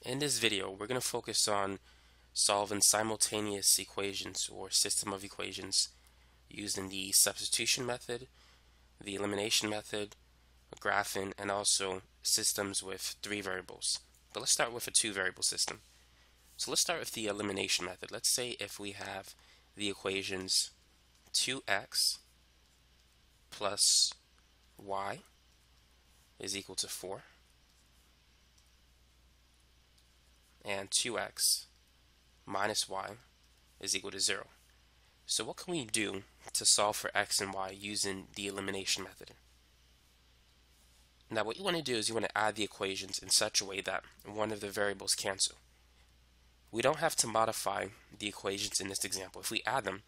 In this video, we're going to focus on solving simultaneous equations or system of equations using the substitution method, the elimination method, graphing, and also systems with 3 variables. But let's start with a 2-variable system. So let's start with the elimination method. Let's say if we have the equations 2x plus y is equal to 4 and 2x minus y is equal to 0. So what can we do to solve for x and y using the elimination method? Now what you want to do is you want to add the equations in such a way that one of the variables cancel. We don't have to modify the equations in this example. If we add them,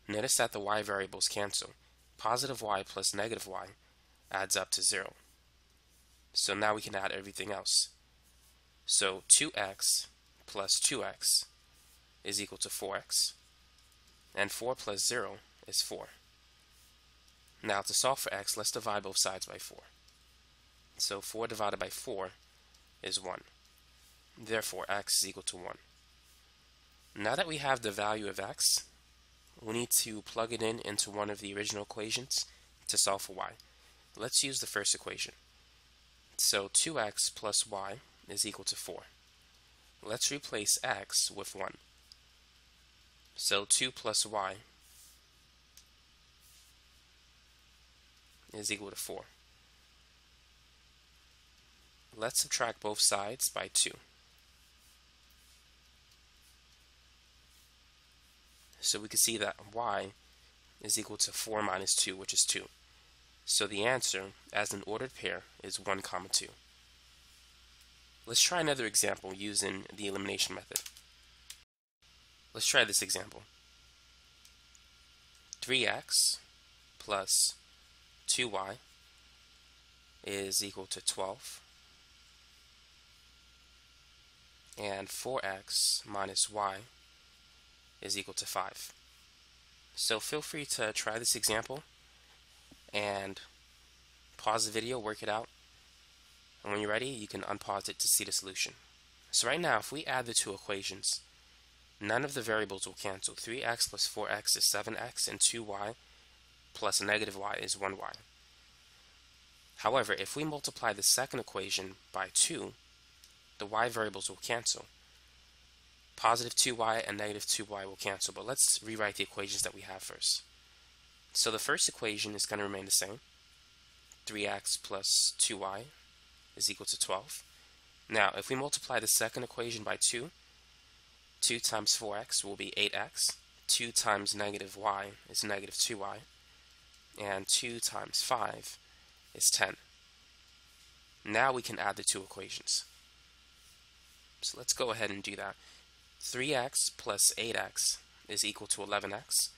notice that the y variables cancel. Positive y plus negative y adds up to 0. So now we can add everything else. So 2x plus 2x is equal to 4x, and 4 plus 0 is 4. Now to solve for x, let's divide both sides by 4. So 4 divided by 4 is 1. Therefore, x is equal to 1. Now that we have the value of x, we need to plug it in into one of the original equations to solve for y. Let's use the first equation. So 2x plus y is equal to 4. Let's replace x with 1. So 2 plus y is equal to 4. Let's subtract both sides by 2. So we can see that y is equal to 4 minus 2, which is 2. So the answer, as an ordered pair, is 1, 2. Let's try another example using the elimination method. Let's try this example. 3x plus 2y is equal to 12. And 4x minus y is equal to 5. So feel free to try this example and pause the video, work it out, and when you're ready you can unpause it to see the solution. So right now if we add the two equations, none of the variables will cancel. 3x plus 4x is 7x, and 2y plus negative y is 1y. However, if we multiply the second equation by 2, the y variables will cancel. Positive 2y and negative 2y will cancel, but let's rewrite the equations that we have first. So the first equation is going to remain the same. 3x plus 2y is equal to 12. Now, if we multiply the second equation by 2, 2 times 4x will be 8x. 2 times negative y is negative 2y. And 2 times 5 is 10. Now we can add the two equations. So let's go ahead and do that. 3x plus 8x is equal to 11x.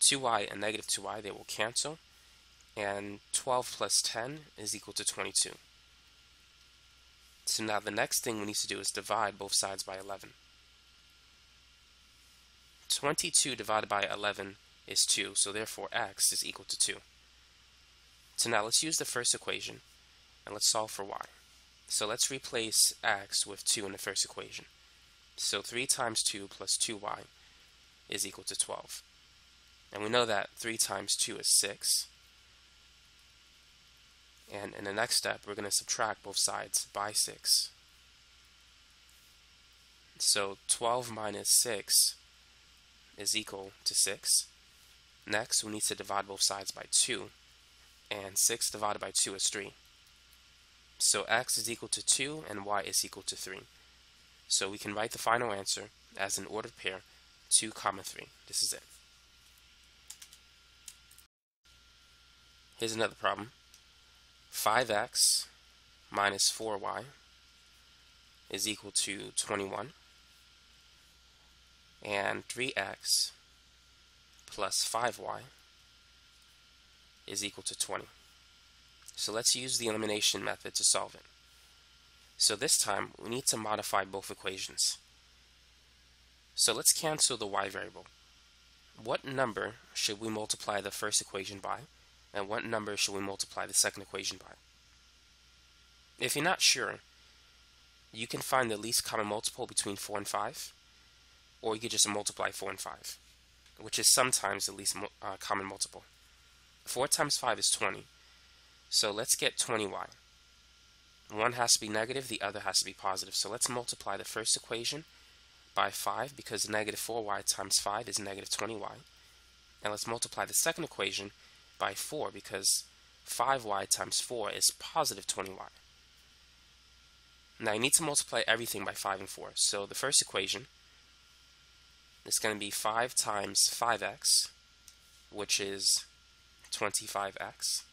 2y and negative 2y, they will cancel. And 12 plus 10 is equal to 22. So now the next thing we need to do is divide both sides by 11. 22 divided by 11 is 2, so therefore x is equal to 2. So now let's use the first equation and let's solve for y. So let's replace x with 2 in the first equation. So 3 times 2 plus 2y is equal to 12. And we know that 3 times 2 is 6. And in the next step, we're going to subtract both sides by 6. So 12 minus 6 is equal to 6. Next, we need to divide both sides by 2. And 6 divided by 2 is 3. So x is equal to 2 and y is equal to 3. So we can write the final answer as an ordered pair, 2, 3. This is it. Here's another problem. 5x minus 4y is equal to 21. And 3x plus 5y is equal to 20. So let's use the elimination method to solve it. So this time we need to modify both equations. So let's cancel the y variable. What number should we multiply the first equation by, and what number should we multiply the second equation by? If you're not sure, you can find the least common multiple between 4 and 5, or you could just multiply 4 and 5, which is sometimes the least common multiple. 4 times 5 is 20, so let's get 20y. One has to be negative, the other has to be positive. So let's multiply the first equation by 5, because negative 4y times 5 is negative 20y. And let's multiply the second equation by 4, because 5y times 4 is positive 20y. Now you need to multiply everything by 5 and 4. So the first equation is going to be 5 times 5x, which is 25x.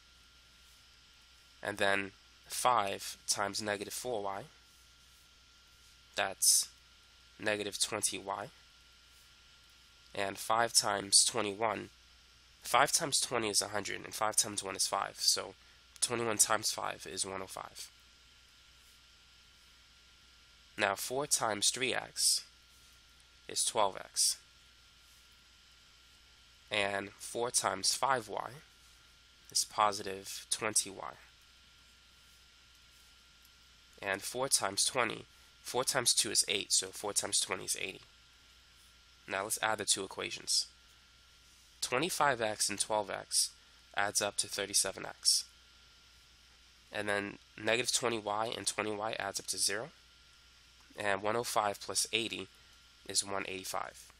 And then 5 times negative 4y, that's negative 20y. And 5 times 21, 5 times 20 is 100, and 5 times 1 is 5. So 21 times 5 is 105. Now 4 times 3x is 12x. And 4 times 5y is positive 20y. And 4 times 20, 4 times 2 is 8, so 4 times 20 is 80. Now let's add the two equations. 25x and 12x adds up to 37x. And then negative 20y and 20y adds up to 0. And 105 plus 80 is 185.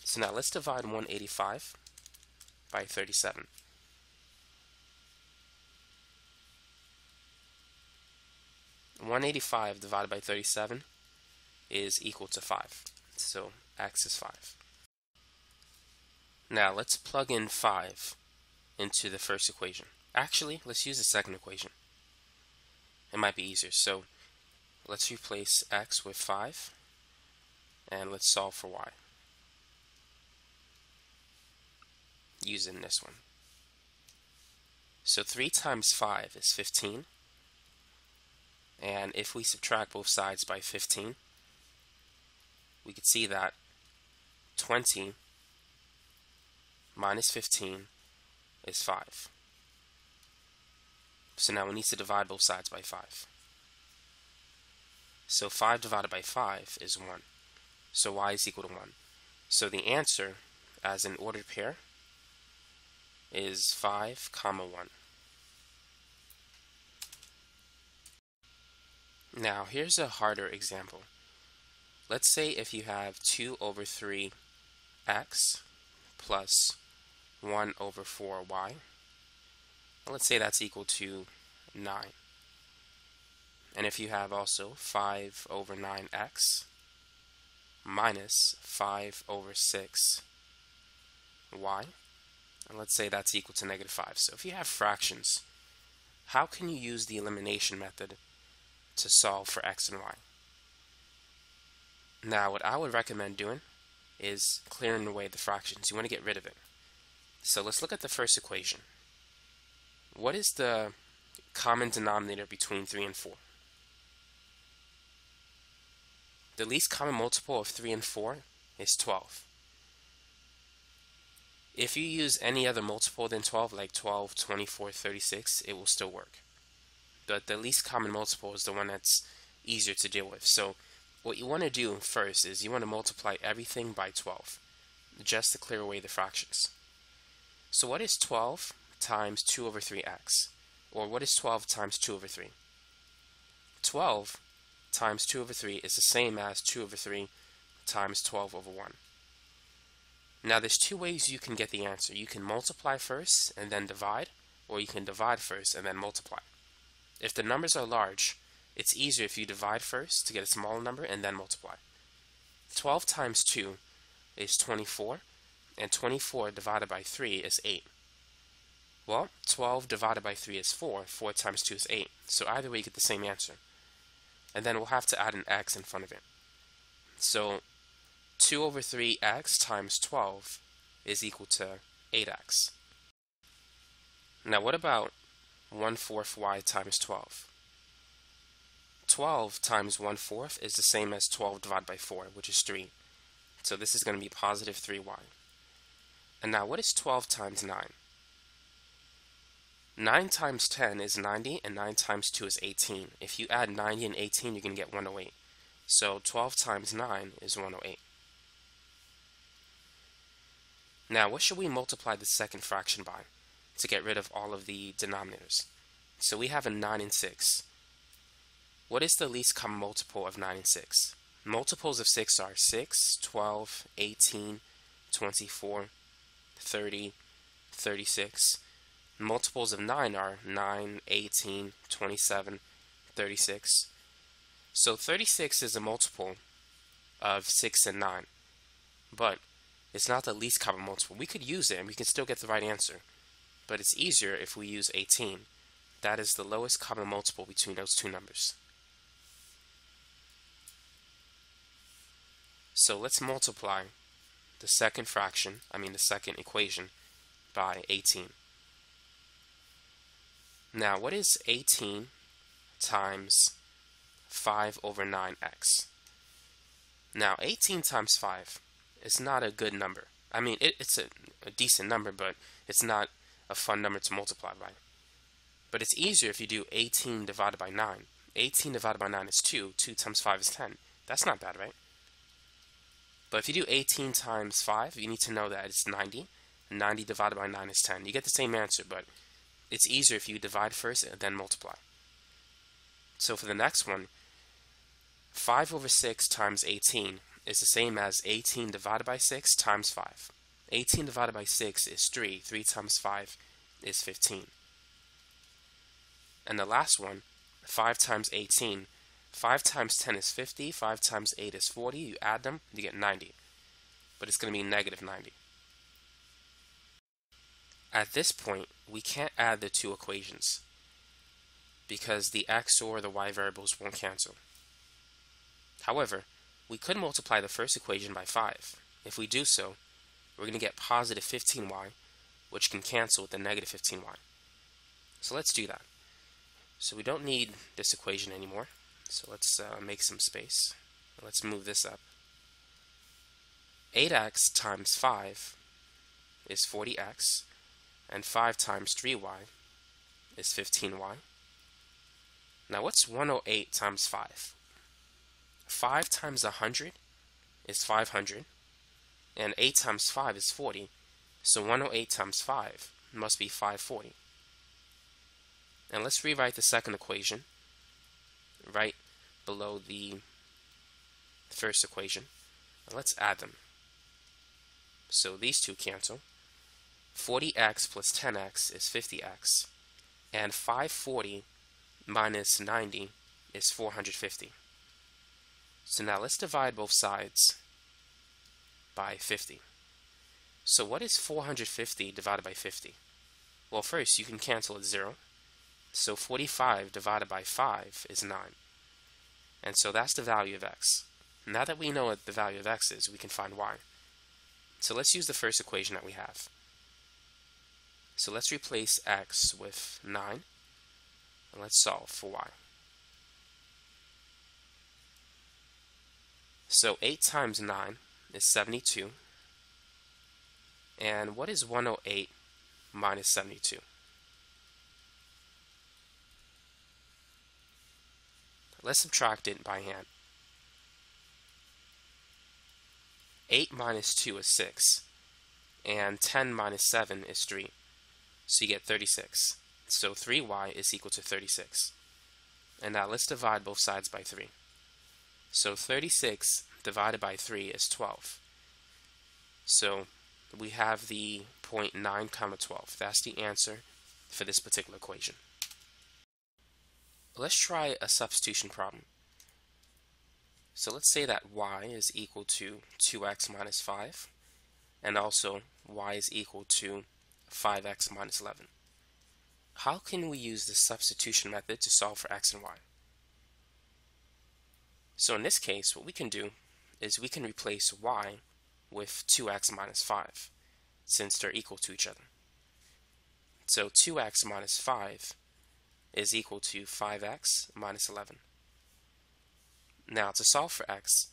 So now let's divide 185 by 37. (185) divided by 37 is equal to 5. So x is 5. Now let's plug in 5 into the first equation. Actually, let's use the second equation. It might be easier. So let's replace x with 5, and let's solve for y using this one. So 3 times 5 is 15. And if we subtract both sides by 15, we could see that 20 minus 15 is 5. So now we need to divide both sides by 5. So 5 divided by 5 is 1. So y is equal to 1. So the answer, as an ordered pair, is 5, 1. Now here's a harder example. Let's say if you have 2 over 3x plus 1 over 4y. Let's say that's equal to 9. And if you have also 5 over 9x minus 5 over 6y, and let's say that's equal to negative 5. So if you have fractions, how can you use the elimination method to solve for x and y? Now what I would recommend doing is clearing away the fractions. You want to get rid of it. So let's look at the first equation. What is the common denominator between 3 and 4? The least common multiple of 3 and 4 is 12. If you use any other multiple than 12, like 12, 24, 36, it will still work. But the least common multiple is the one that's easier to deal with. So what you want to do first is you want to multiply everything by 12, just to clear away the fractions. So what is 12 times 2 over 3x? Or what is 12 times 2 over 3? 12 times 2 over 3 is the same as 2 over 3 times 12 over 1. Now there's two ways you can get the answer. You can multiply first and then divide, or you can divide first and then multiply. If the numbers are large, it's easier if you divide first to get a smaller number and then multiply. 12 times 2 is 24, and 24 divided by 3 is 8. Well, 12 divided by 3 is 4. 4 times 2 is 8. So either way you get the same answer. And then we'll have to add an x in front of it. So 2 over 3x times 12 is equal to 8x. Now what about 1/4 y times 12? 12 times 1/4 is the same as 12 divided by 4, which is 3. So this is going to be positive 3y. And now what is 12 times 9? 9 times 10 is 90, and 9 times 2 is 18. If you add 90 and 18, you're going to get 108. So 12 times 9 is 108. Now, what should we multiply the second fraction by to get rid of all of the denominators? So we have a 9 and 6. What is the least common multiple of 9 and 6? Multiples of 6 are 6, 12, 18, 24, 30, 36. Multiples of 9 are 9, 18, 27, 36. So 36 is a multiple of 6 and 9, but it's not the least common multiple. We could use it and we can still get the right answer, but it's easier if we use 18. That is the lowest common multiple between those two numbers. So let's multiply the second equation by 18. Now, what is 18 times 5 over 9x? Now, 18 times 5 is not a good number. I mean, it's a decent number, but it's not a fun number to multiply by. But it's easier if you do 18 divided by 9. 18 divided by 9 is 2. 2 times 5 is 10. That's not bad, right? But if you do 18 times 5, you need to know that it's 90. 90 divided by 9 is 10. You get the same answer, but it's easier if you divide first and then multiply. So for the next one, 5 over 6 times 18 is the same as 18 divided by 6 times 5. 18 divided by 6 is 3. 3 times 5 is 15. And the last one, 5 times 18. 5 times 10 is 50. 5 times 8 is 40. You add them, you get 90. But it's going to be negative 90. At this point, we can't add the two equations because the x or the y variables won't cancel. However, we could multiply the first equation by 5. If we do so, we're going to get positive 15y, which can cancel with the negative 15y. So let's do that. So we don't need this equation anymore. So let's make some space. Let's move this up. 8x times 5 is 40x, and 5 times 3y is 15y. Now what's 108 times 5? 5 times 100 is 500, and 8 times 5 is 40, so 108 times 5 must be 540. And let's rewrite the second equation right below the first equation, and let's add them. So these two cancel. 40x plus 10x is 50x, and 540 minus 90 is 450. So now let's divide both sides by 50. So what is 450 divided by 50? Well, first you can cancel at 0. So 45 divided by 5 is 9. And so that's the value of x. Now that we know what the value of x is, we can find y. So let's use the first equation that we have. So let's replace x with 9, and let's solve for y. So 8 times 9 is 72. And what is 108 minus 72? Let's subtract it by hand. 8 minus 2 is 6, and 10 minus 7 is 3. So you get 36. So 3y is equal to 36. And now let's divide both sides by 3. So 36 divided by 3 is 12. So we have the point 9, 12. That's the answer for this particular equation. Let's try a substitution problem. So let's say that y is equal to 2x minus 5, and also y is equal to 5x minus 11. How can we use the substitution method to solve for x and y? So in this case, what we can do is we can replace y with 2x minus 5, since they're equal to each other. So 2x minus 5 is equal to 5x minus 11. Now to solve for x,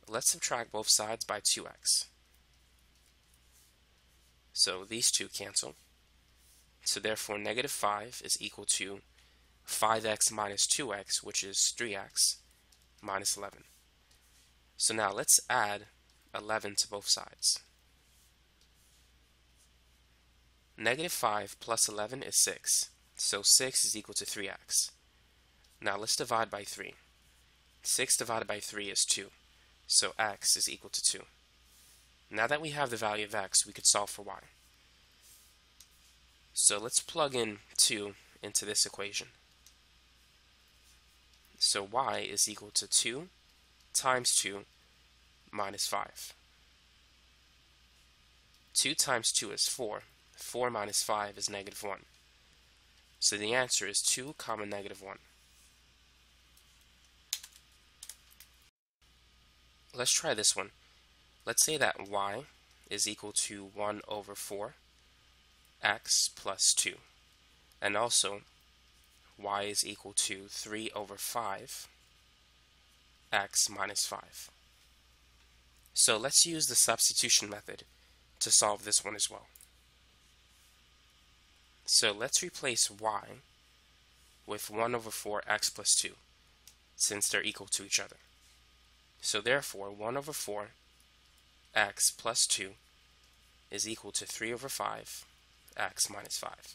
let's subtract both sides by 2x. So these two cancel. So therefore, negative 5 is equal to 5x minus 2x, which is 3x, minus 11. So now let's add 11 to both sides. Negative 5 plus 11 is 6, so 6 is equal to 3x. Now let's divide by 3. 6 divided by 3 is 2, so x is equal to 2. Now that we have the value of x, we could solve for y. So let's plug in 2 into this equation. So y is equal to 2 times 2 minus 5. 2 times 2 is 4. 4 minus 5 is negative 1. So the answer is 2 comma negative 1. Let's try this one. Let's say that y is equal to 1 over 4 x plus 2. And also y is equal to 3 over 5 x minus 5. So let's use the substitution method to solve this one as well. So let's replace y with 1 over 4 x plus 2, since they're equal to each other. So therefore, 1 over 4 x plus 2 is equal to 3 over 5 x minus 5.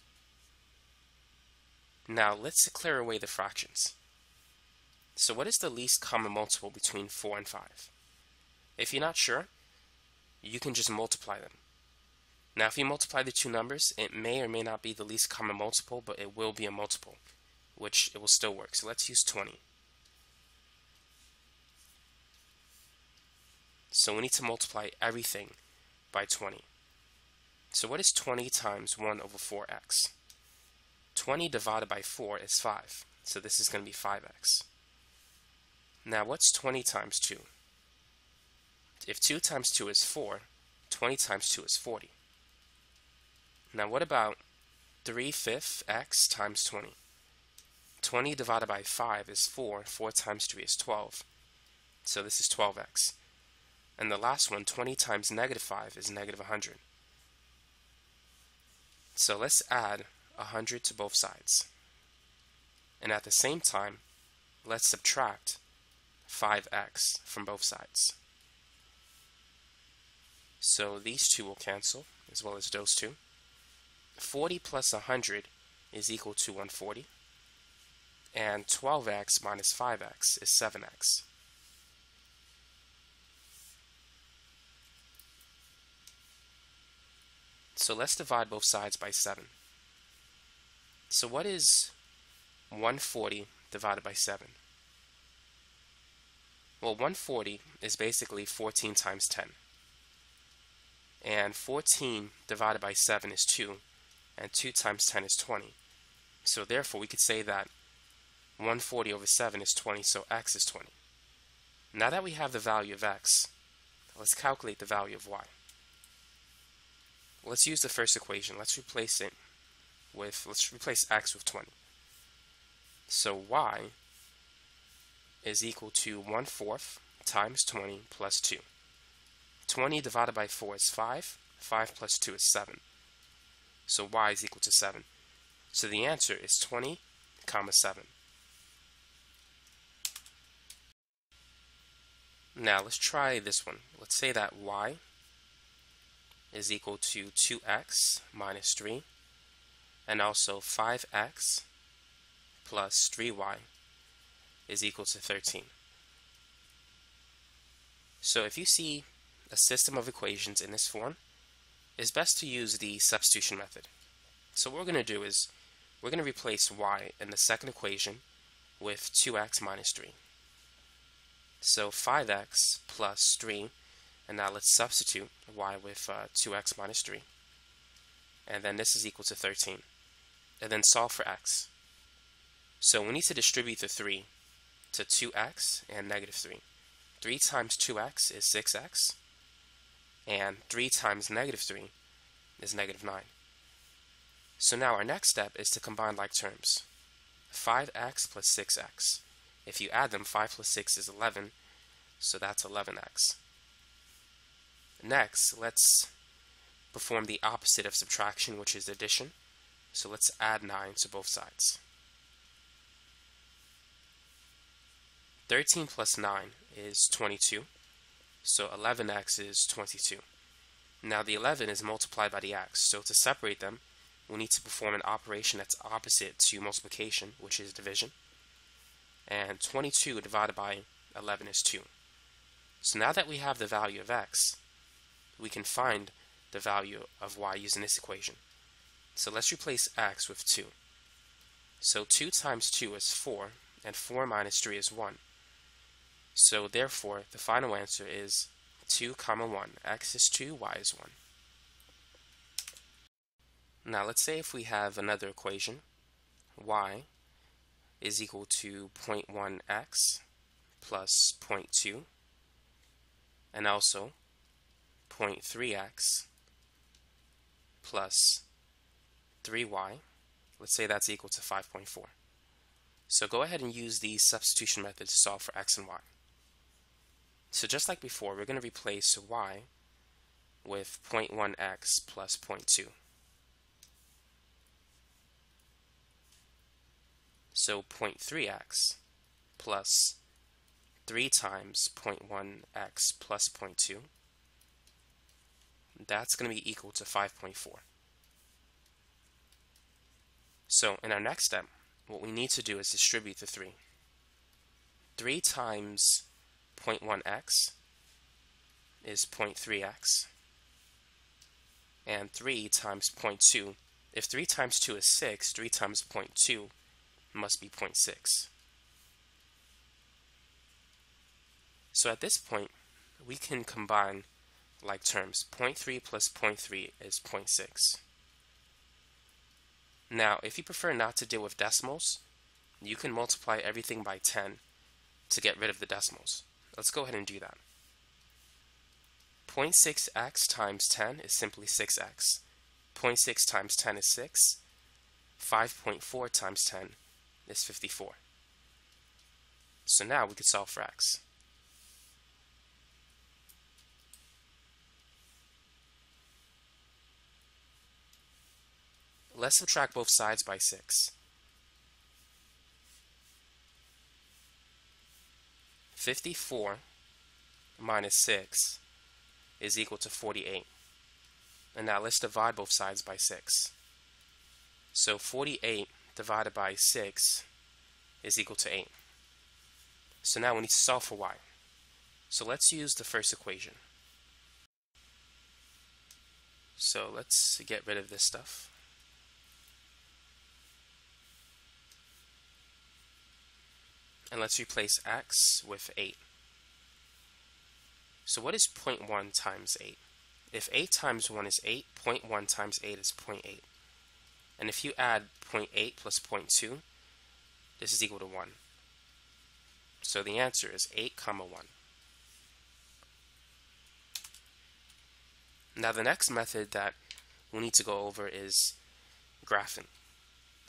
Now let's clear away the fractions. So what is the least common multiple between 4 and 5? If you're not sure, you can just multiply them. Now if you multiply the two numbers, it may or may not be the least common multiple, but it will be a multiple, which it will still work. So let's use 20. So we need to multiply everything by 20. So what is 20 times 1 over 4x? 20 divided by 4 is 5. So this is going to be 5x. Now what's 20 times 2? If 2 times 2 is 4, 20 times 2 is 40. Now what about 3/5 x times 20? 20 divided by 5 is 4. 4 times 3 is 12. So this is 12x. And the last one, 20 times negative 5 is negative 100. So let's add 100 to both sides. And at the same time, let's subtract 5x from both sides. So these two will cancel, as well as those two. 40 plus 100 is equal to 140. And 12x minus 5x is 7x. So let's divide both sides by 7. So what is 140 divided by 7? Well, 140 is basically 14 times 10. And 14 divided by 7 is 2. And 2 times 10 is 20. So therefore, we could say that 140 over 7 is 20, so x is 20. Now that we have the value of x, let's calculate the value of y. Let's use the first equation. Let's replace x with 20. So y is equal to 1/4 times 20 plus 2. 20 divided by 4 is 5. 5 plus 2 is 7. So y is equal to 7. So the answer is 20, 7. Now let's try this one. Let's say that y is equal to 2x minus 3, and also 5x plus 3y is equal to 13. So if you see a system of equations in this form, it's best to use the substitution method. So what we're going to do is we're going to replace y in the second equation with 2x minus 3. So 5x plus 3, and now let's substitute y with 2x minus 3. And then this is equal to 13. And then solve for x. So we need to distribute the 3 to 2x and negative 3. 3 times 2x is 6x. And 3 times negative 3 is negative 9. So now our next step is to combine like terms. 5x plus 6x. If you add them, 5 plus 6 is 11, so that's 11x. Next, let's perform the opposite of subtraction, which is addition. So let's add 9 to both sides. 13 plus 9 is 22. So 11x is 22. Now the 11 is multiplied by the x. So to separate them, we need to perform an operation that's opposite to multiplication, which is division. And 22 divided by 11 is 2. So now that we have the value of x, we can find the value of y using this equation. So let's replace x with 2. So 2 times 2 is 4, and 4 minus 3 is 1. So therefore, the final answer is 2, 1. X is 2, y is 1. Now let's say if we have another equation, y is equal to 0.1x plus 0.2, and also 0.3x plus 3y. Let's say that's equal to 5.4. So go ahead and use the substitution method to solve for x and y. So just like before, we're going to replace y with 0.1x plus 0.2. So 0.3x plus 3 times 0.1x plus 0.2, that's going to be equal to 5.4. So in our next step, what we need to do is distribute the 3. 3 times 0.1x is 0.3x, and 3 times 0.2, if 3 times 2 is 6, 3 times 0.2 must be 0.6. So at this point, we can combine like terms. 0.3 plus 0.3 is 0.6. Now, if you prefer not to deal with decimals, you can multiply everything by 10 to get rid of the decimals. Let's go ahead and do that. 0.6x times 10 is simply 6x. 0.6 times 10 is 6. 5.4 times 10 is 54. So now we can solve for x. Let's subtract both sides by 6. 54 minus 6 is equal to 48. And now let's divide both sides by 6. So 48 divided by 6 is equal to 8. So now we need to solve for y. So let's use the first equation. So let's get rid of this stuff. And let's replace x with 8. So what is 0.1 times 8? If 8 times 1 is 8, 0.1 times 8 is 0.8. And if you add 0.8 plus 0.2, this is equal to 1. So the answer is 8, 1. Now the next method that we need to go over is graphing.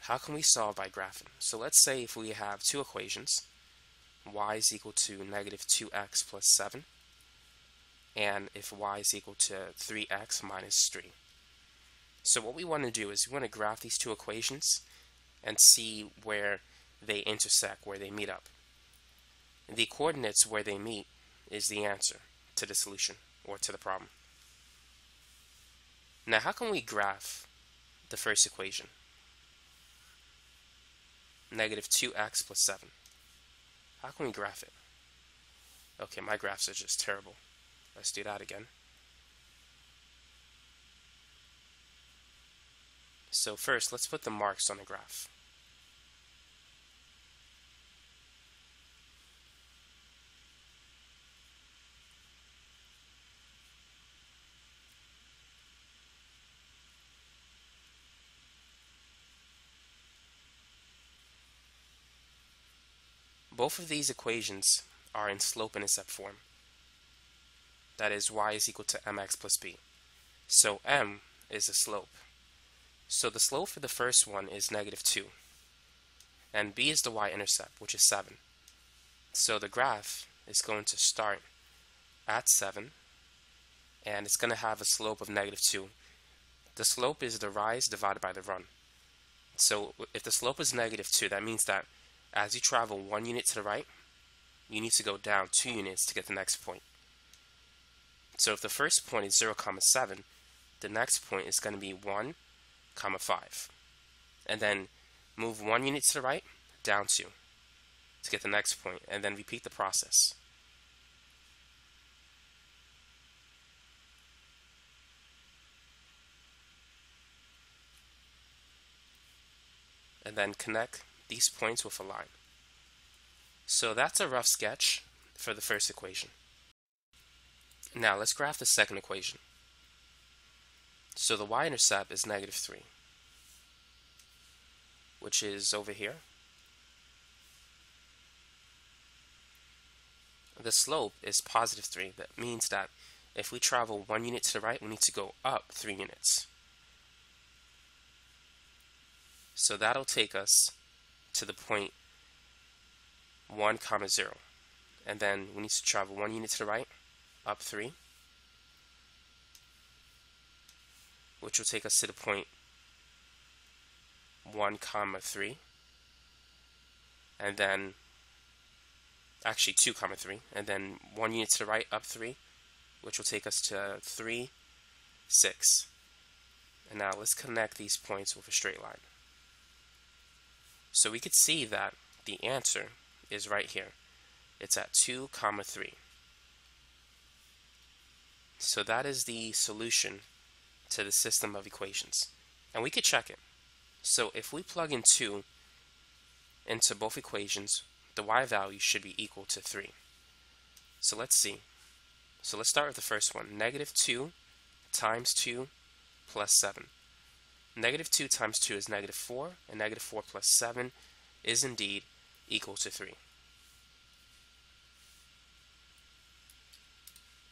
How can we solve by graphing? So let's say if we have two equations, y is equal to negative 2x plus 7, and if y is equal to 3x minus 3. So what we want to do is we want to graph these two equations and see where they intersect, where they meet up. The coordinates where they meet is the answer to the solution or to the problem. Now how can we graph the first equation? Negative 2x plus 7. How can we graph it? Okay, my graphs are just terrible. Let's do that again. So first, let's put the marks on the graph. Both of these equations are in slope-intercept form. That is, y is equal to mx plus b. So m is the slope. So the slope for the first one is negative 2. And b is the y-intercept, which is 7. So the graph is going to start at 7, and it's going to have a slope of negative 2. The slope is the rise divided by the run. So if the slope is -2, that means that as you travel 1 unit to the right, you need to go down 2 units to get the next point. So if the first point is 0, 7, the next point is going to be 1, 5. And then move 1 unit to the right, down 2 to get the next point, and then repeat the process. And then connect these points with a line. So that's a rough sketch for the first equation. Now let's graph the second equation. So the y-intercept is -3, which is over here. The slope is +3. That means that if we travel 1 unit to the right, we need to go up 3 units. So that'll take us to the point 1, 0. And then we need to travel 1 unit to the right, up 3, which will take us to the point 1, 3. And then actually 2, 3, and then 1 unit to the right, up 3, which will take us to 3, 6. And now let's connect these points with a straight line. So we could see that the answer is right here. It's at 2, 3. So that is the solution to the system of equations. And we could check it. So if we plug in 2 into both equations, the y value should be equal to 3. So let's see. So let's start with the first one. -2 times 2 plus 7. -2 times 2 is -4, and -4 plus 7 is indeed equal to 3.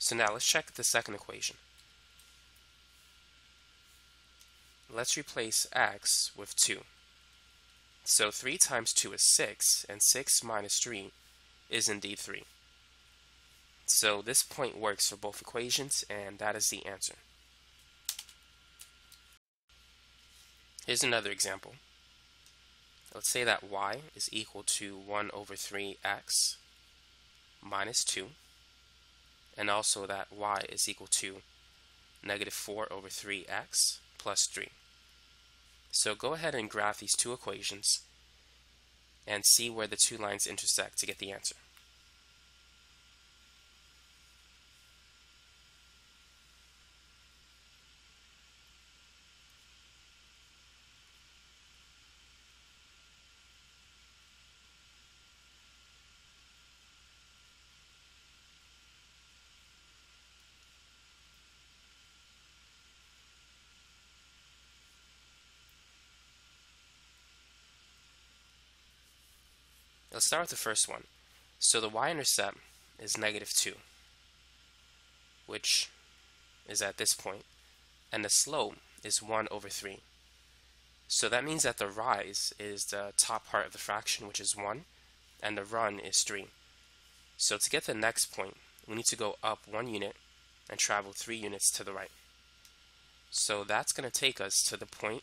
So now let's check the second equation. Let's replace x with 2. So 3 times 2 is 6, and 6 minus 3 is indeed 3. So this point works for both equations, and that is the answer. Here's another example. Let's say that y is equal to 1 over 3x minus 2, and also that y is equal to -4 over 3x plus 3. So go ahead and graph these two equations and see where the two lines intersect to get the answer. Let's start with the first one. So the y-intercept is -2, which is at this point, and the slope is 1 over 3. So that means that the rise is the top part of the fraction, which is 1, and the run is 3. So to get the next point, we need to go up 1 unit and travel 3 units to the right. So that's going to take us to the point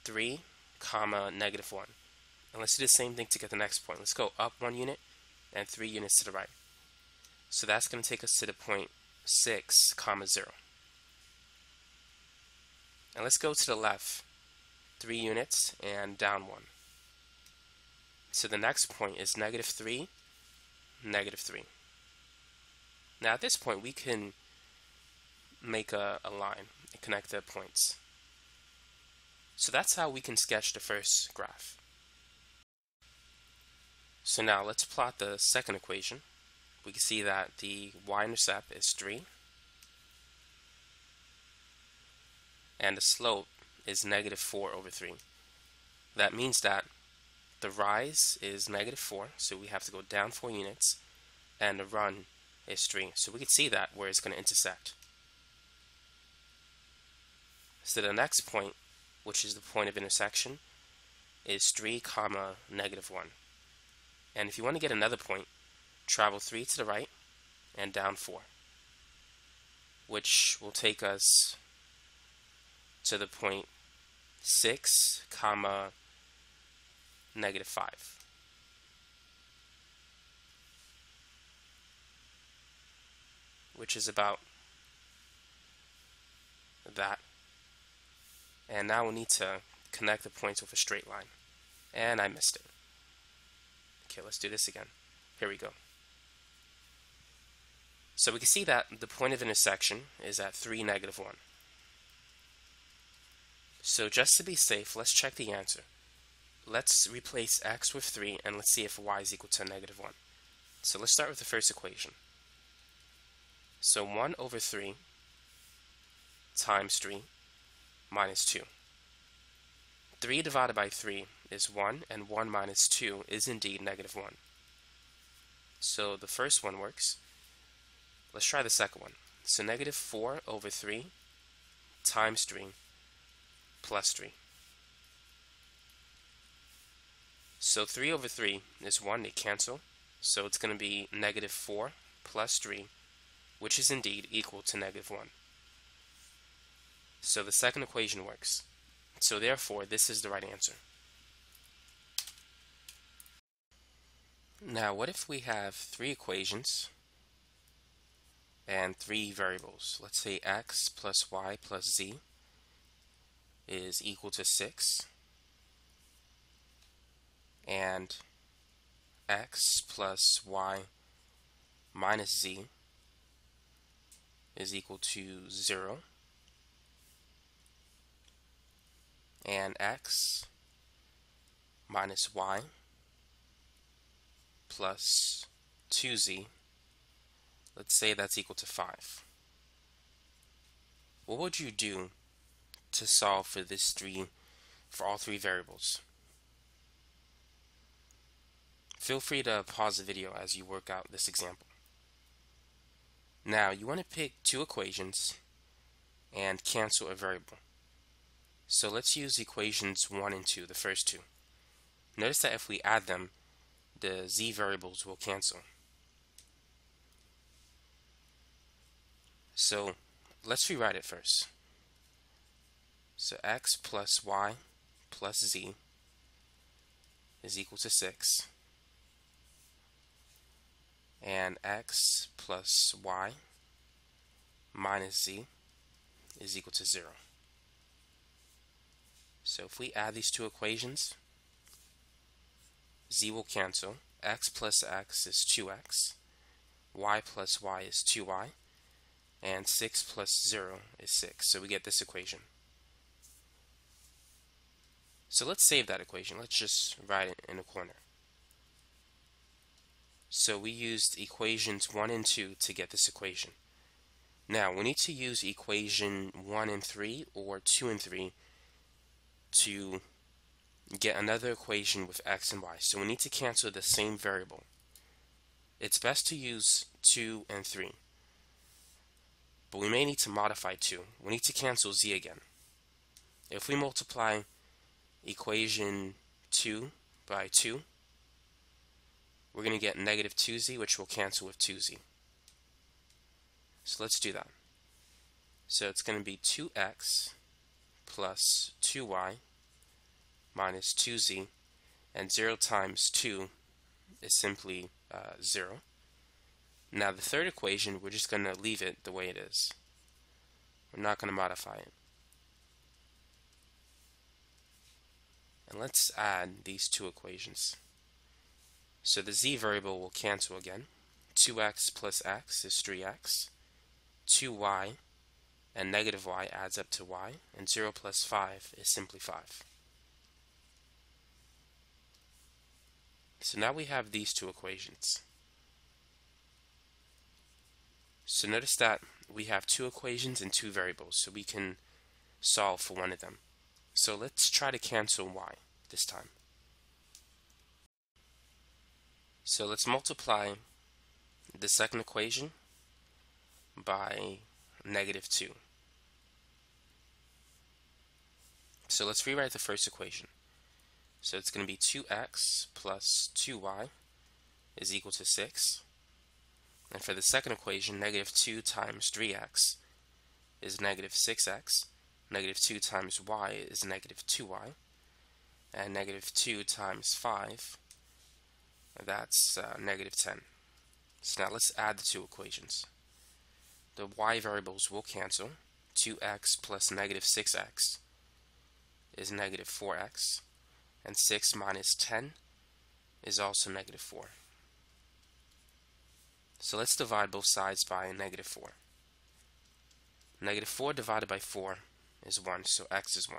3, -1. And let's do the same thing to get the next point. Let's go up 1 unit and 3 units to the right. So that's going to take us to the point 6, 0. And let's go to the left 3 units and down 1. So the next point is -3, -3. Now at this point we can make a line and connect the points. So that's how we can sketch the first graph. So now let's plot the second equation. We can see that the y-intercept is 3, and the slope is -4 over 3. That means that the rise is -4, so we have to go down 4 units, and the run is 3. So we can see that where it's going to intersect. So the next point, which is the point of intersection, is 3, -1. And if you want to get another point, travel 3 to the right and down 4, which will take us to the point 6 comma negative 5. Which is about that. And now we need to connect the points with a straight line. And I missed it. Okay, let's do this again. Here we go. So we can see that the point of intersection is at 3, negative 1. So just to be safe, let's check the answer. Let's replace x with 3 and let's see if y is equal to negative 1. So let's start with the first equation. So 1 over 3 times 3 minus 2. 3 divided by 3 is 1, and 1 minus 2 is indeed negative 1. So the first one works. Let's try the second one. So negative 4 over 3 times 3 plus 3. So 3 over 3 is 1, they cancel. So it's going to be negative 4 plus 3, which is indeed equal to negative 1. So the second equation works. So therefore, this is the right answer. Now, what if we have 3 equations and 3 variables? Let's say x plus y plus z is equal to 6, and x plus y minus z is equal to 0, and x minus y plus 2z, let's say that's equal to 5. What would you do to solve for all 3 variables? Feel free to pause the video as you work out this example. Now, you want to pick 2 equations and cancel a variable. So let's use equations 1 and 2, the first 2. Notice that if we add them, the z variables will cancel. So let's rewrite it first. So x plus y plus z is equal to 6, and x plus y minus z is equal to 0. So if we add these 2 equations, z will cancel. X plus x is 2x, y plus y is 2y, and 6 plus 0 is 6. So we get this equation. So let's save that equation. Let's just write it in a corner. So we used equations 1 and 2 to get this equation. Now we need to use equation 1 and 3 or 2 and 3 to get another equation with x and y. So we need to cancel the same variable. It's best to use 2 and 3, but we may need to modify 2. We need to cancel z again. If we multiply equation 2 by 2, we're going to get negative 2z, which will cancel with 2z. So let's do that. So it's going to be 2x plus 2y minus 2z, and 0 times 2 is simply 0. Now the third equation, we're just going to leave it the way it is. We're not going to modify it. And let's add these 2 equations. So the z variable will cancel again. 2x plus x is 3x. 2y and negative y adds up to y, and 0 plus 5 is simply 5. So now we have these 2 equations. So notice that we have 2 equations and 2 variables, so we can solve for one of them. So let's try to cancel y this time. So let's multiply the second equation by negative 2. So let's rewrite the first equation. So it's going to be 2x plus 2y is equal to 6. And for the second equation, negative 2 times 3x is negative 6x. Negative 2 times y is negative 2y. And negative 2 times 5, that's negative 10. So now let's add the two equations. The y variables will cancel. 2x plus negative 6x is negative 4x. And 6 minus 10 is also negative 4. So let's divide both sides by negative 4. Negative 4 divided by 4 is 1, so x is 1.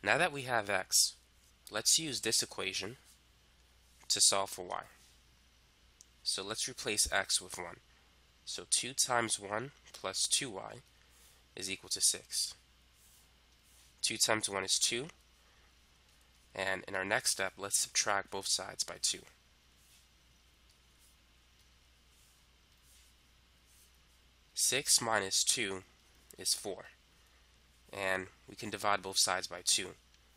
Now that we have x, let's use this equation to solve for y. So let's replace x with 1. So 2 times 1 plus 2y is equal to 6. 2 times 1 is 2. And in our next step, let's subtract both sides by 2. Six minus 2 is 4. And we can divide both sides by 2.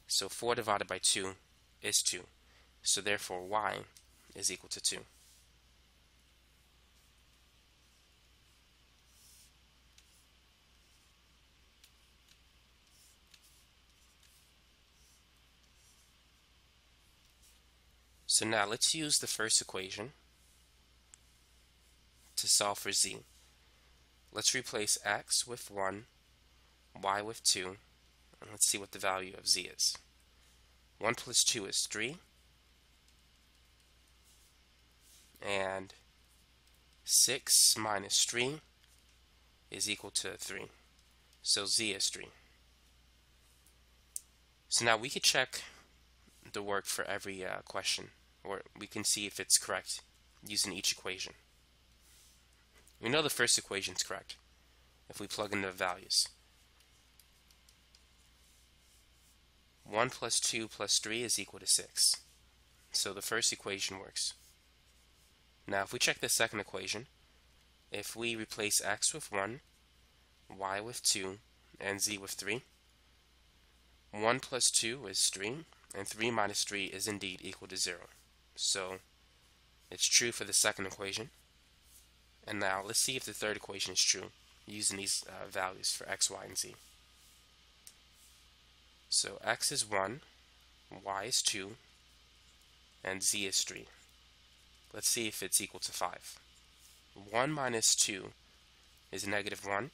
So 4 divided by 2 is 2. So therefore y is equal to 2. So now let's use the first equation to solve for z. Let's replace x with 1, y with 2, and let's see what the value of z is. 1 plus 2 is 3, and 6 minus 3 is equal to 3. So z is 3. So now we could check the work for every question, or we can see if it's correct using each equation. We know the first equation is correct if we plug in the values. 1 plus 2 plus 3 is equal to 6. So the first equation works. Now if we check the second equation, if we replace x with 1, y with 2, and z with 3, 1 plus 2 is 3, and 3 minus 3 is indeed equal to 0. So it's true for the second equation. And now let's see if the third equation is true using these values for x, y, and z. So x is 1, y is 2, and z is 3. Let's see if it's equal to 5. 1 minus 2 is negative 1.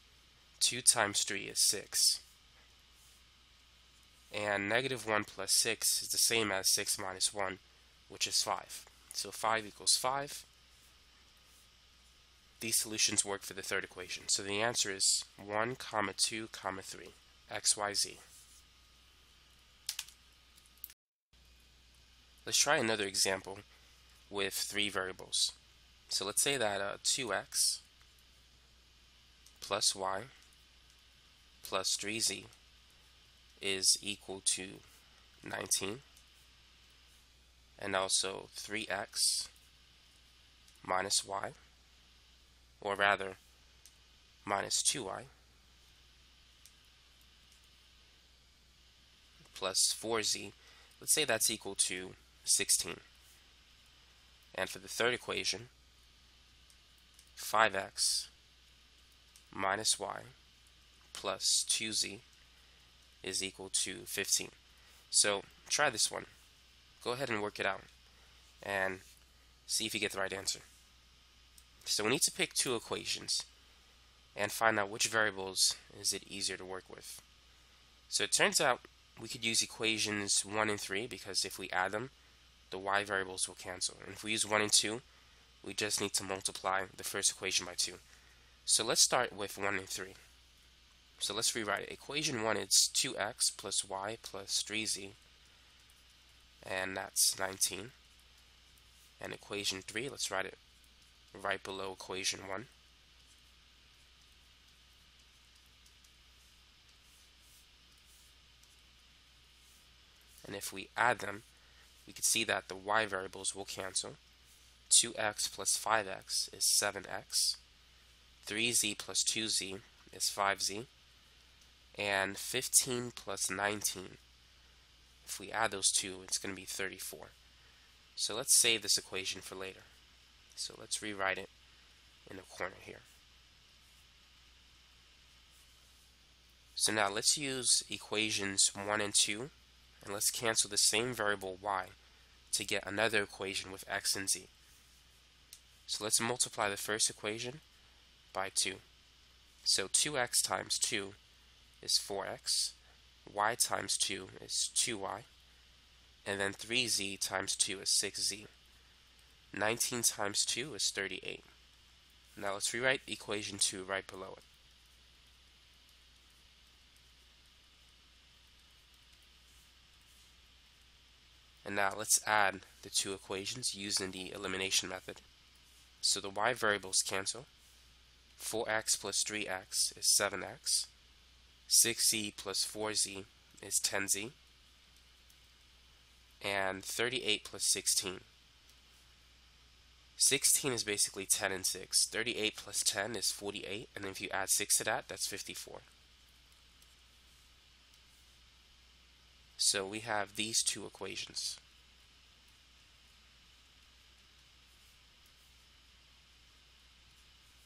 2 times 3 is 6. And negative 1 plus 6 is the same as 6 minus 1, which is 5. So 5 equals 5. These solutions work for the third equation. So the answer is 1, 2, 3, x, y, z. Let's try another example with 3 variables. So let's say that 2x plus y plus 3z is equal to 19, and also 3x minus y, or rather minus 2y, plus 4z, let's say that's equal to 16. And for the third equation, 5x minus y plus 2z is equal to 15. So try this one. Go ahead and work it out and see if you get the right answer. So we need to pick two equations and find out which variables is it easier to work with. So it turns out we could use equations 1 and 3 because if we add them, the y variables will cancel. And if we use 1 and 2, we just need to multiply the first equation by 2. So let's start with 1 and 3. So let's rewrite it. Equation 1 is 2x plus y plus 3z, and that's 19. And equation 3, let's write it right below equation 1. And if we add them, we can see that the y variables will cancel. 2x plus 5x is 7x. 3z plus 2z is 5z. And 15 plus 19, if we add those two, it's going to be 34. So let's save this equation for later. So let's rewrite it in the corner here. So now let's use equations 1 and 2, and let's cancel the same variable y to get another equation with x and z. So let's multiply the first equation by 2. So 2x times 2 is 4x, y times 2 is 2y, and then 3z times 2 is 6z. 19 times 2 is 38. Now let's rewrite equation 2 right below it. And now let's add the two equations using the elimination method. So the y variables cancel. 4x plus 3x is 7x. 6z plus 4z is 10z. And 38 plus 16. 16 is basically 10 and 6. 38 plus 10 is 48, and if you add 6 to that, that's 54. So we have these two equations.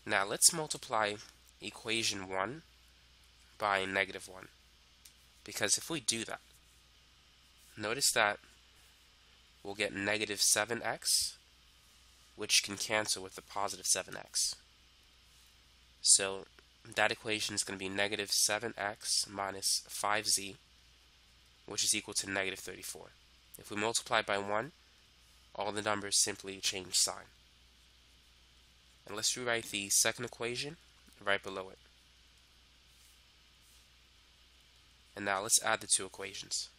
Now let's multiply equation 1 by negative 1. Because if we do that, notice that we'll get negative 7x, which can cancel with the positive 7x. So that equation is going to be negative 7x minus 5z, which is equal to negative 34. If we multiply by 1, all the numbers simply change sign. And let's rewrite the second equation right below it. And now let's add the two equations.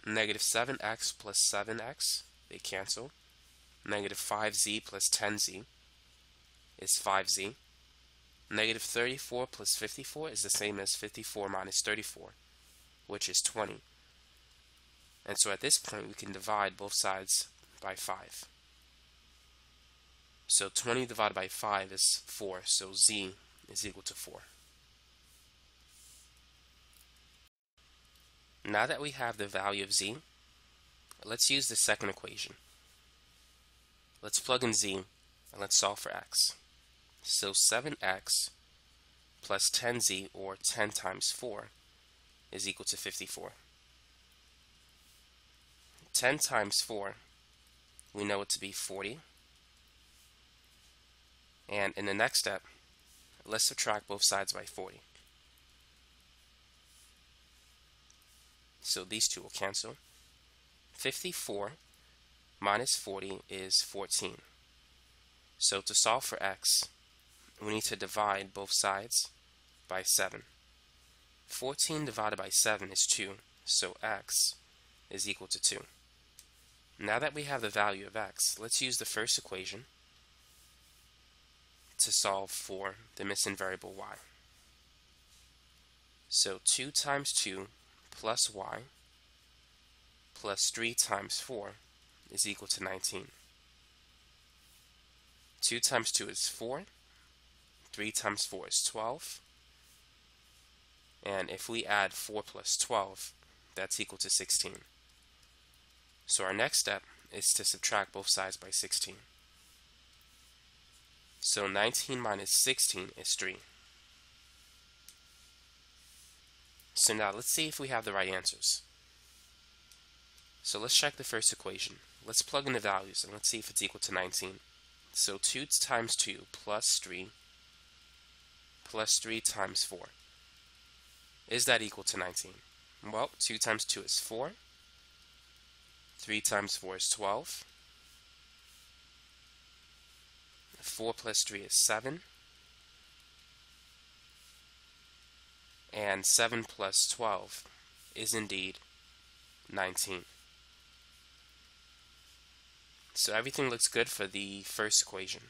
Negative 7x plus 7x, they cancel. Negative 5z plus 10z is 5z. Negative 34 plus 54 is the same as 54 minus 34, which is 20. And so at this point we can divide both sides by 5. So 20 divided by 5 is 4, so z is equal to 4. Now that we have the value of z, let's use the second equation. Let's plug in z and let's solve for x. So 7x plus 10z, or 10 times 4, is equal to 54. 10 times 4, we know it to be 40. And in the next step, let's subtract both sides by 40. So these two will cancel. 54 minus 40 is 14. So to solve for x, we need to divide both sides by 7. 14 divided by 7 is 2, so x is equal to 2. Now that we have the value of x, let's use the first equation to solve for the missing variable y. So 2 times 2 plus y plus 3 times 4 is equal to 19. 2 times 2 is 4. 3 times 4 is 12. And if we add 4 plus 12, that's equal to 16. So our next step is to subtract both sides by 16. So 19 minus 16 is 3. So now let's see if we have the right answers. So let's check the first equation. Let's plug in the values and let's see if it's equal to 19. So 2 times 2 plus 3 times 4. Is that equal to 19? Well, 2 times 2 is 4. 3 times 4 is 12. 4 plus 3 is 7. And 7 plus 12 is indeed 19. So everything looks good for the first equation.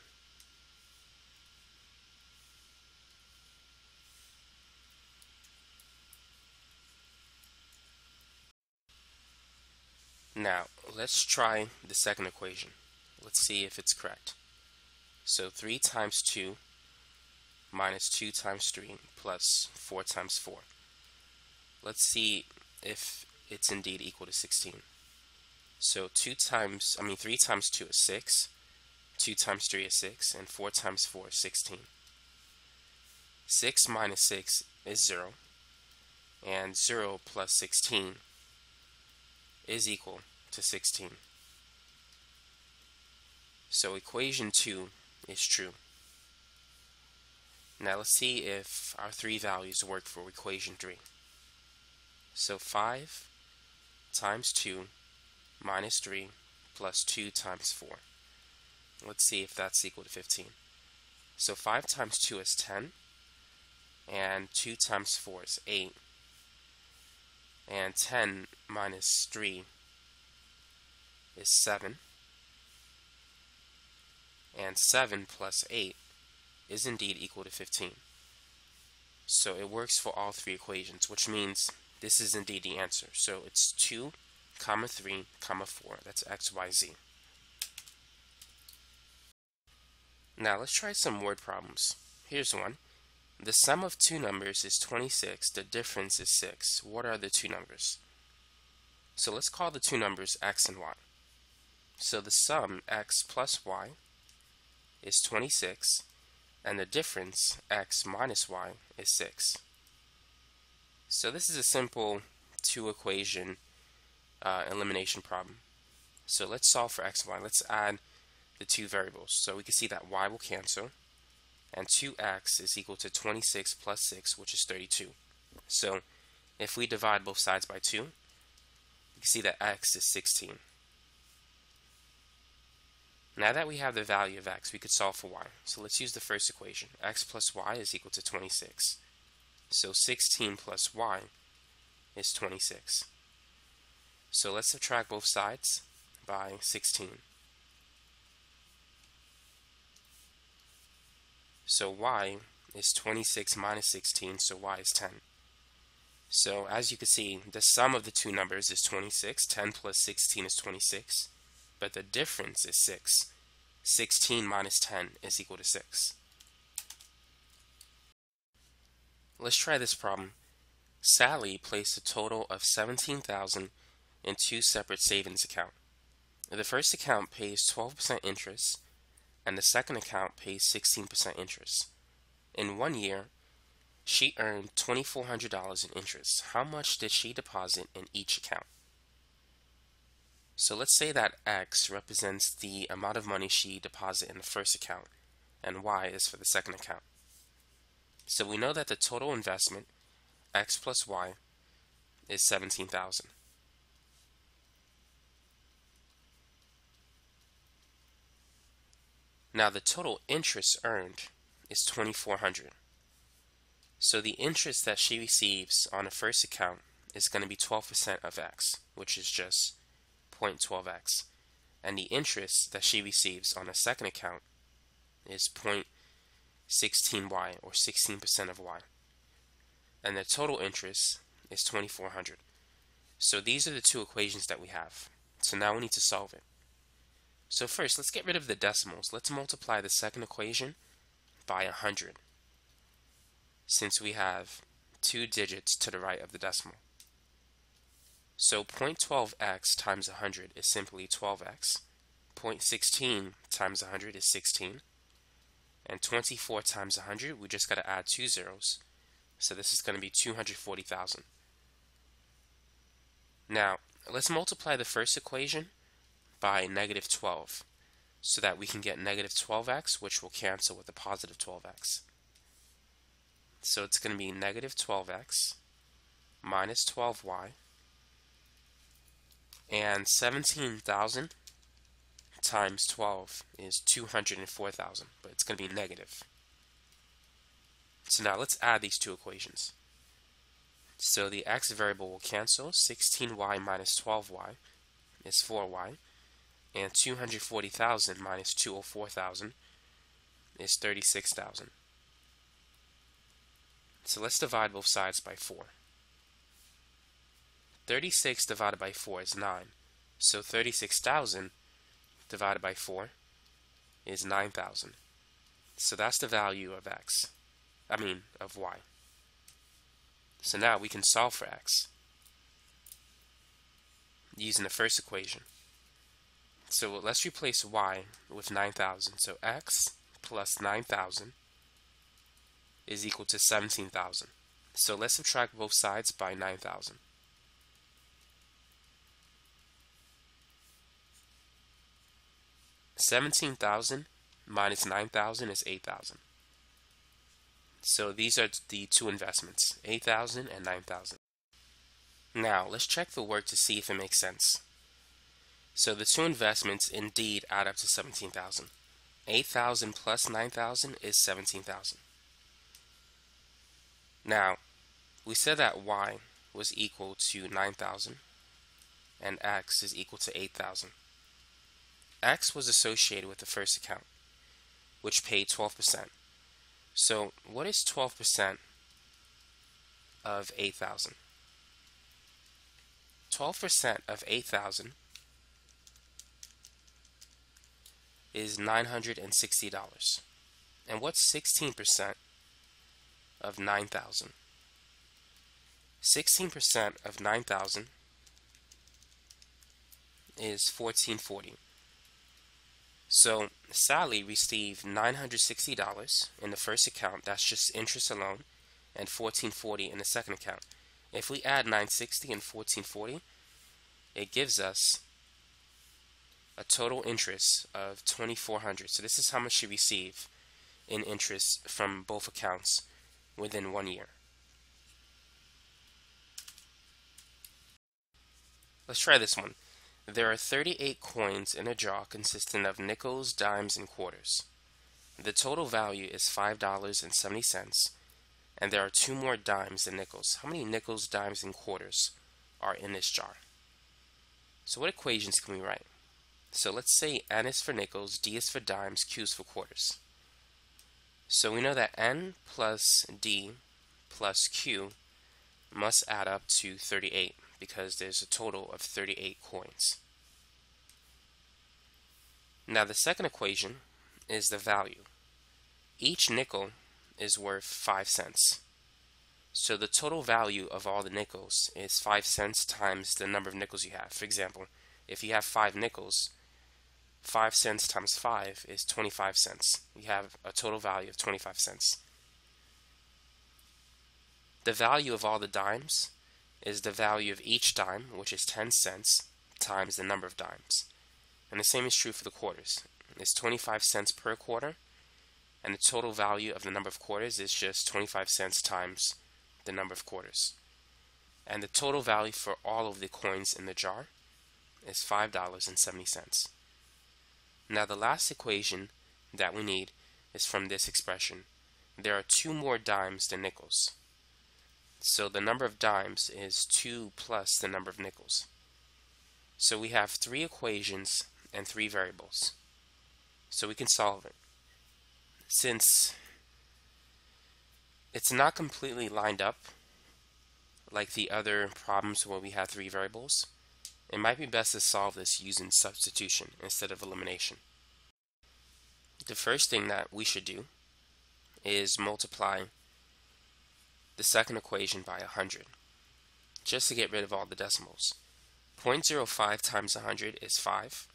Now, let's try the second equation. Let's see if it's correct. So 3 times 2 minus 2 times 3 plus 4 times 4. Let's see if it's indeed equal to 16. So 3 times 2 is 6, 2 times 3 is 6, and 4 times 4 is 16. 6 minus 6 is 0, and 0 plus 16 is equal to 16. So equation 2 is true. Now let's see if our three values work for equation 3. So 5 times 2 minus 3 plus 2 times 4. Let's see if that's equal to 15. So 5 times 2 is 10, and 2 times 4 is 8, and 10 minus 3 is 7, and 7 plus 8 is indeed equal to 15. So it works for all three equations, which means this is indeed the answer. So it's 2, 3, 4. That's x, y, z. Now let's try some word problems. Here's one. The sum of two numbers is 26. The difference is 6. What are the two numbers? So let's call the two numbers x and y. So the sum, x plus y, is 26, and the difference, x minus y, is 6. So this is a simple two-equation elimination problem. So let's solve for x and y. Let's add the two variables. So we can see that y will cancel, and 2x is equal to 26 plus 6, which is 32. So if we divide both sides by 2, you can see that x is 16. Now that we have the value of x, we could solve for y. So let's use the first equation. X plus y is equal to 26. So 16 plus y is 26. So let's subtract both sides by 16. So y is 26 minus 16, so y is 10. So as you can see, the sum of the two numbers is 26. 10 plus 16 is 26. But the difference is 6. 16 minus 10 is equal to 6. Let's try this problem. Sally placed a total of $17,000 in two separate savings accounts. The first account pays 12% interest, and the second account pays 16% interest. In 1 year, she earned $2,400 in interest. How much did she deposit in each account? So let's say that x represents the amount of money she deposited in the first account, and y is for the second account. So we know that the total investment, x plus y, is $17,000. Now the total interest earned is $2,400. So the interest that she receives on the first account is going to be 12% of x, which is just 0.12x. And the interest that she receives on the second account is 0.16y, or 16% of y. And the total interest is $2,400. So these are the two equations that we have. So now we need to solve it. So first, let's get rid of the decimals. Let's multiply the second equation by 100, since we have two digits to the right of the decimal. So 0.12x times 100 is simply 12x. 0.16 times 100 is 16. And 24 times 100, we just got to add two zeros. So this is going to be 240,000. Now, let's multiply the first equation by negative 12, so that we can get negative 12x, which will cancel with the positive 12x. So it's going to be negative 12x minus 12y, and 17,000 times 12 is 204,000, but it's going to be negative. So now let's add these two equations. So the x variable will cancel. 16y minus 12y is 4y, and 240,000 minus 204,000 is 36,000. So let's divide both sides by 4. 36 divided by 4 is 9. So 36,000 divided by 4 is 9,000. So that's the value of x. Of y. So now we can solve for x using the first equation. So let's replace y with 9,000. So x plus 9,000 is equal to 17,000. So let's subtract both sides by 9,000. $17,000 minus 9,000 is 8,000. So these are the two investments, 8,000 and 9,000. Now let's check the work to see if it makes sense. So the two investments indeed add up to 17,000. 8,000 plus 9,000 is 17,000. Now we said that y was equal to 9,000 and x is equal to 8,000. X was associated with the first account, which paid 12%. So what is 12% of 8,000? 12% of 8,000 is $960. And what's 16% of 9,000? 16% of 9,000 is $1,440. So Sally received $960 in the first account, that's just interest alone, and $1,440 in the second account. If we add $960 and $1,440, it gives us a total interest of $2,400. So this is how much she received in interest from both accounts within 1 year. Let's try this one. There are 38 coins in a jar consisting of nickels, dimes, and quarters. The total value is $5.70, and there are 2 more dimes than nickels. How many nickels, dimes, and quarters are in this jar? So what equations can we write? So let's say N is for nickels, D is for dimes, Q is for quarters. So we know that N plus D plus Q must add up to 38 because there's a total of 38 coins. Now the second equation is the value. Each nickel is worth 5 cents. So the total value of all the nickels is 5 cents times the number of nickels you have. For example, if you have 5 nickels, 5 cents times 5 is 25 cents. You have a total value of 25 cents. The value of all the dimes is the value of each dime, which is 10 cents, times the number of dimes. And the same is true for the quarters. It's 25 cents per quarter, and the total value of the number of quarters is just 25 cents times the number of quarters. And the total value for all of the coins in the jar is $5.70. Now the last equation that we need is from this expression. There are 2 more dimes than nickels. So the number of dimes is 2 plus the number of nickels. So we have 3 equations and 3 variables. So we can solve it. Since it's not completely lined up like the other problems where we have 3 variables, it might be best to solve this using substitution instead of elimination. The first thing that we should do is multiply the second equation by 100, just to get rid of all the decimals. 0.05 times 100 is 5,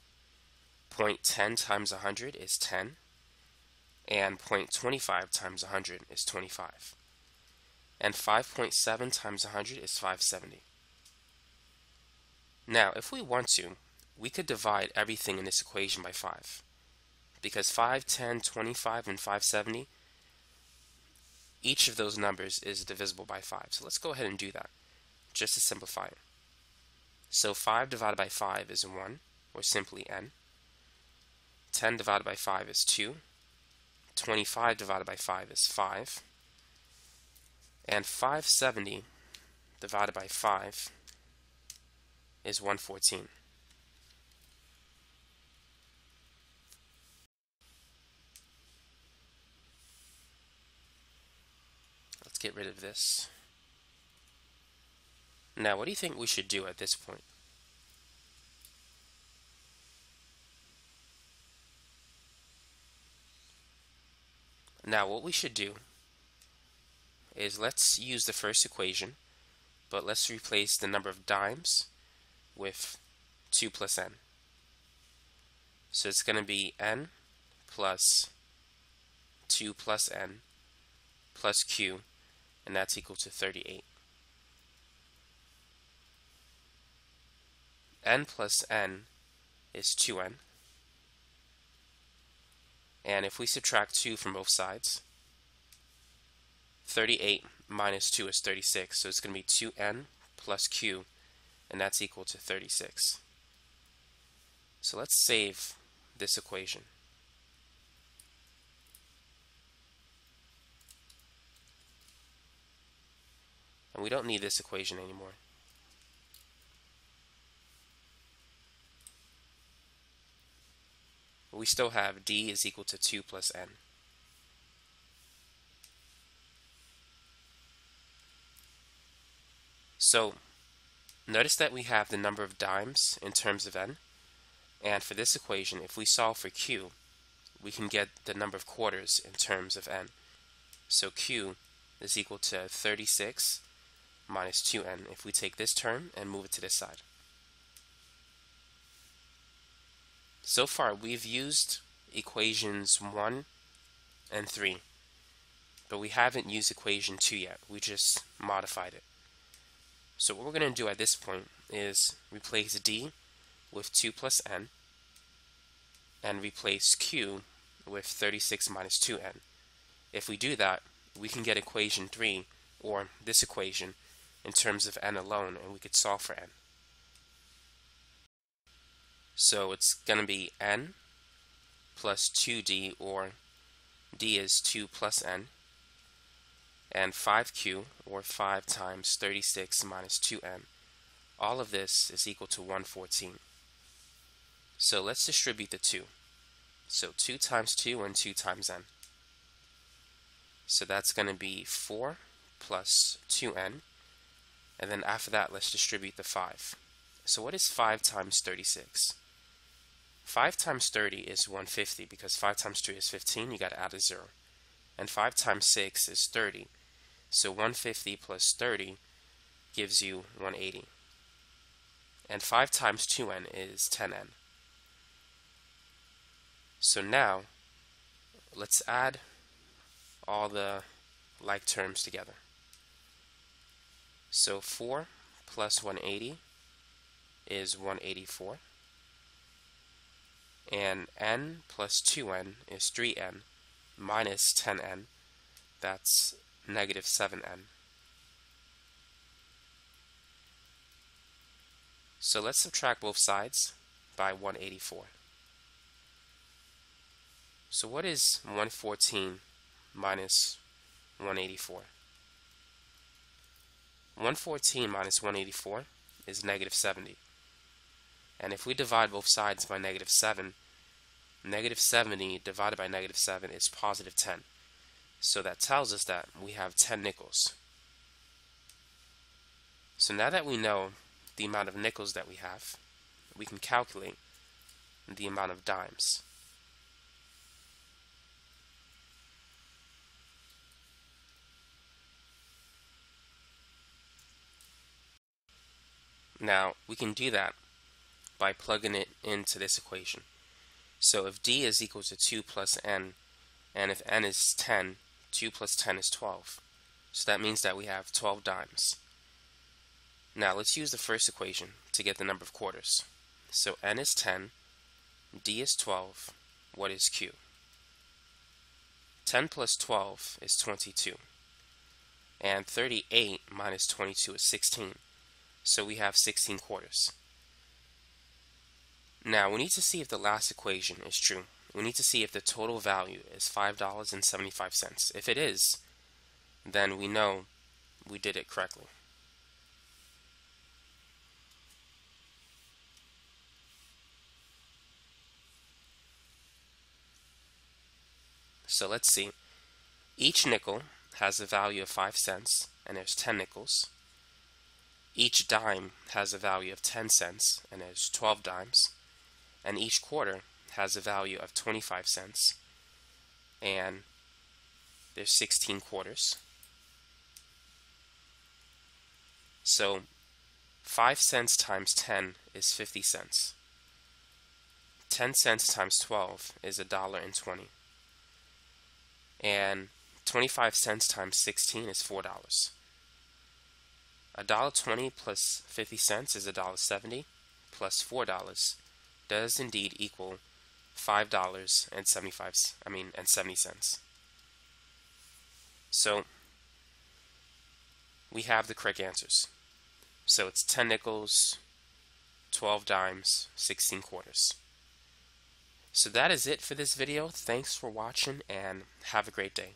0.10 times 100 is 10, and 0.25 times 100 is 25. And 5.7 times 100 is 570. Now, if we want to, we could divide everything in this equation by 5, because 5, 10, 25, and 570, each of those numbers is divisible by 5. So let's go ahead and do that, just to simplify it. So 5 divided by 5 is 1, or simply n. 10 divided by 5 is 2. 25 divided by 5 is 5. And 570 divided by 5 is 114. Let's get rid of this. Now, what do you think we should do at this point? Now, what we should do is let's use the first equation, but let's replace the number of dimes with 2 plus n. So it's going to be n plus 2 plus n plus q and that's equal to 38. N plus n is 2n, and if we subtract 2 from both sides, 38 minus 2 is 36, so it's going to be 2n plus q, and that's equal to 36. So let's save this equation. And we don't need this equation anymore. We still have d is equal to 2 plus n. So notice that we have the number of dimes in terms of n, and for this equation, if we solve for q, we can get the number of quarters in terms of n. So q is equal to 36 minus 2n if we take this term and move it to this side. So far, we've used equations 1 and 3, but we haven't used equation 2 yet. We just modified it. So what we're going to do at this point is replace d with 2 plus n, and replace q with 36 minus 2n. If we do that, we can get equation 3, or this equation, in terms of n alone, and we could solve for n. So it's going to be n plus 2d, or d is 2 plus n, and 5q, or 5 times 36 minus 2n. All of this is equal to 114. So let's distribute the 2. So 2 times 2 and 2 times n. So that's going to be 4 plus 2n, and then after that let's distribute the 5. So what is 5 times 36? 5 times 30 is 150, because 5 times 3 is 15, you got to add a 0. And 5 times 6 is 30. So 150 plus 30 gives you 180. And 5 times 2n is 10n. So now, let's add all the like terms together. So 4 plus 180 is 184. And n plus 2n is 3n minus 10n. That's negative 7n. So let's subtract both sides by 184. So what is 114 minus 184? 114 minus 184 is negative 70. And if we divide both sides by negative 7, negative 70 divided by negative 7 is positive 10. So that tells us that we have 10 nickels. So now that we know the amount of nickels that we have, we can calculate the amount of dimes. Now, we can do that by plugging it into this equation. So if d is equal to 2 plus n, and if n is 10, 2 plus 10 is 12. So that means that we have 12 dimes. Now let's use the first equation to get the number of quarters. So n is 10, d is 12, what is q? 10 plus 12 is 22. And 38 minus 22 is 16. So we have 16 quarters. Now we need to see if the last equation is true. We need to see if the total value is $5.75. If it is, then we know we did it correctly. So let's see. Each nickel has a value of 5 cents, and there's 10 nickels. Each dime has a value of 10 cents, and there's 12 dimes. And each quarter has a value of 25 cents, and there's 16 quarters. So 5 cents times 10 is 50 cents. 10 cents times 12 is $1.20. And 25 cents times 16 is $4. $1.20 plus 50 cents is $1.70, plus $4 does indeed equal $5.70. So we have the correct answers. So it's 10 nickels, 12 dimes, 16 quarters. So that is it for this video. Thanks for watching and have a great day.